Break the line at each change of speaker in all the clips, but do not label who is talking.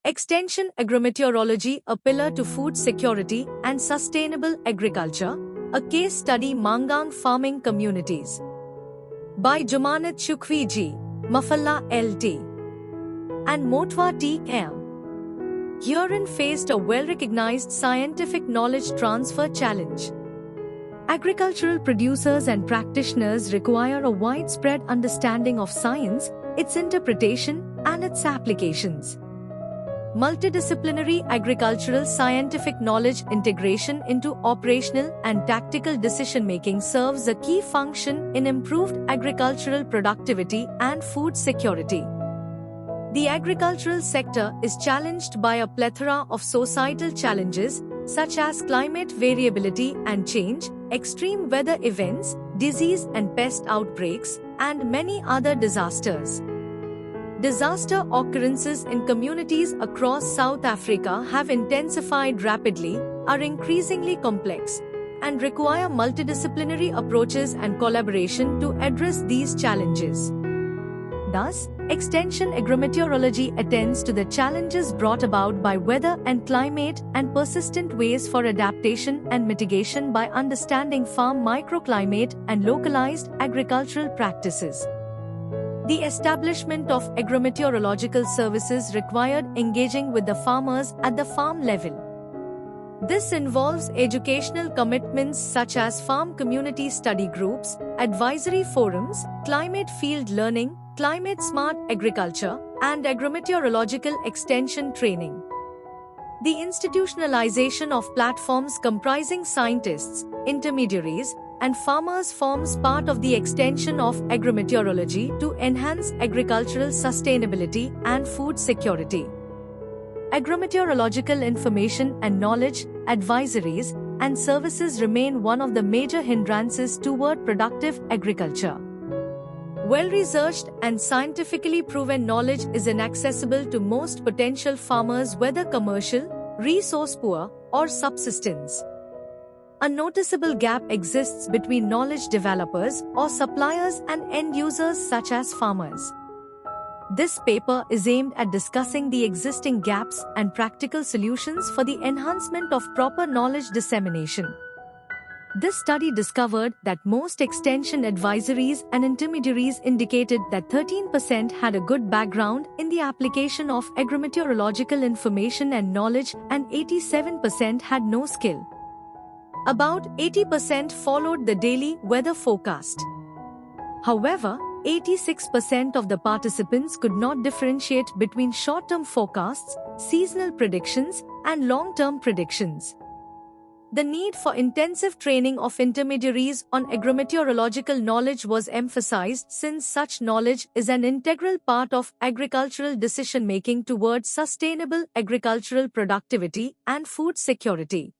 Extension Agrometeorology, a pillar to food security and sustainable agriculture, a case study Mangang farming communities. By Jumanit Shukwi Ji, Mafalla LT, and Motwa T.M. Herein faced a well-recognized scientific knowledge transfer challenge. Agricultural producers and practitioners require a widespread understanding of science, its interpretation, and its applications. Multidisciplinary agricultural scientific knowledge integration into operational and tactical decision-making serves a key function in improved agricultural productivity and food security. The agricultural sector is challenged by a plethora of societal challenges, such as climate variability and change, extreme weather events, disease and pest outbreaks, and many other disasters. Disaster occurrences in communities across South Africa have intensified rapidly, are increasingly complex, and require multidisciplinary approaches and collaboration to address these challenges. Thus, Extension Agrometeorology attends to the challenges brought about by weather and climate and persistent ways for adaptation and mitigation by understanding farm microclimate and localized agricultural practices. The establishment of agrometeorological services required engaging with the farmers at the farm level. This involves educational commitments such as farm community study groups, advisory forums, climate field learning, climate-smart agriculture, and agrometeorological extension training. The institutionalization of platforms comprising scientists, intermediaries, and farmers forms part of the extension of agrometeorology to enhance agricultural sustainability and food security. Agrometeorological information and knowledge, advisories, and services remain one of the major hindrances toward productive agriculture. Well-researched and scientifically proven knowledge is inaccessible to most potential farmers, whether commercial, resource-poor, or subsistence. A noticeable gap exists between knowledge developers or suppliers and end users such as farmers. This paper is aimed at discussing the existing gaps and practical solutions for the enhancement of proper knowledge dissemination. This study discovered that most extension advisories and intermediaries indicated that 13% had a good background in the application of agrometeorological information and knowledge, and 87% had no skill. About 80% followed the daily weather forecast. However, 86% of the participants could not differentiate between short-term forecasts, seasonal predictions, and long-term predictions. The need for intensive training of intermediaries on agrometeorological knowledge was emphasized, since such knowledge is an integral part of agricultural decision-making towards sustainable agricultural productivity and food security.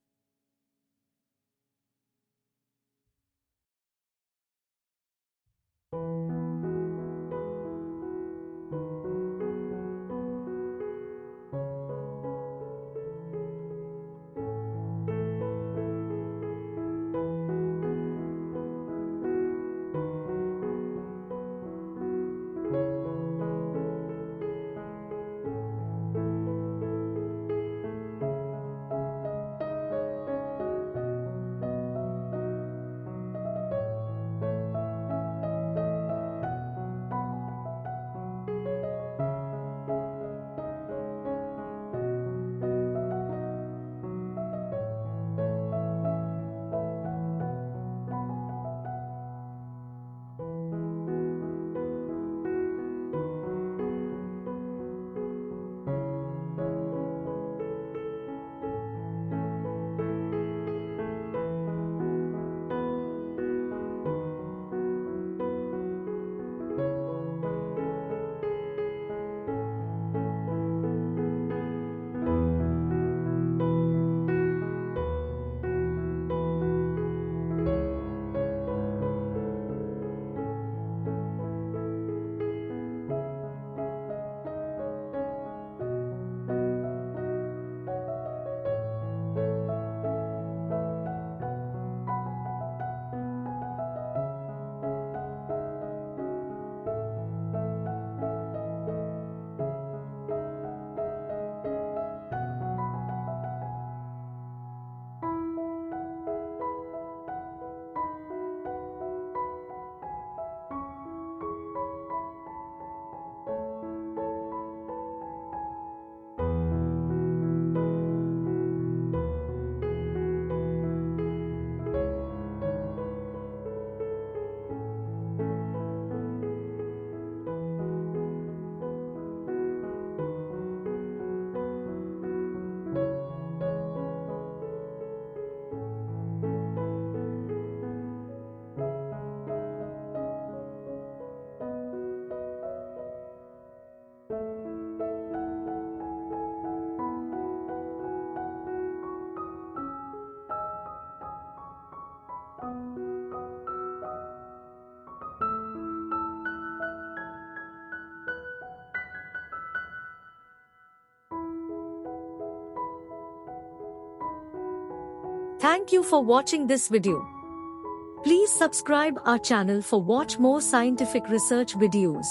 Thank you for watching this video. Please subscribe our channel for watch more scientific research videos.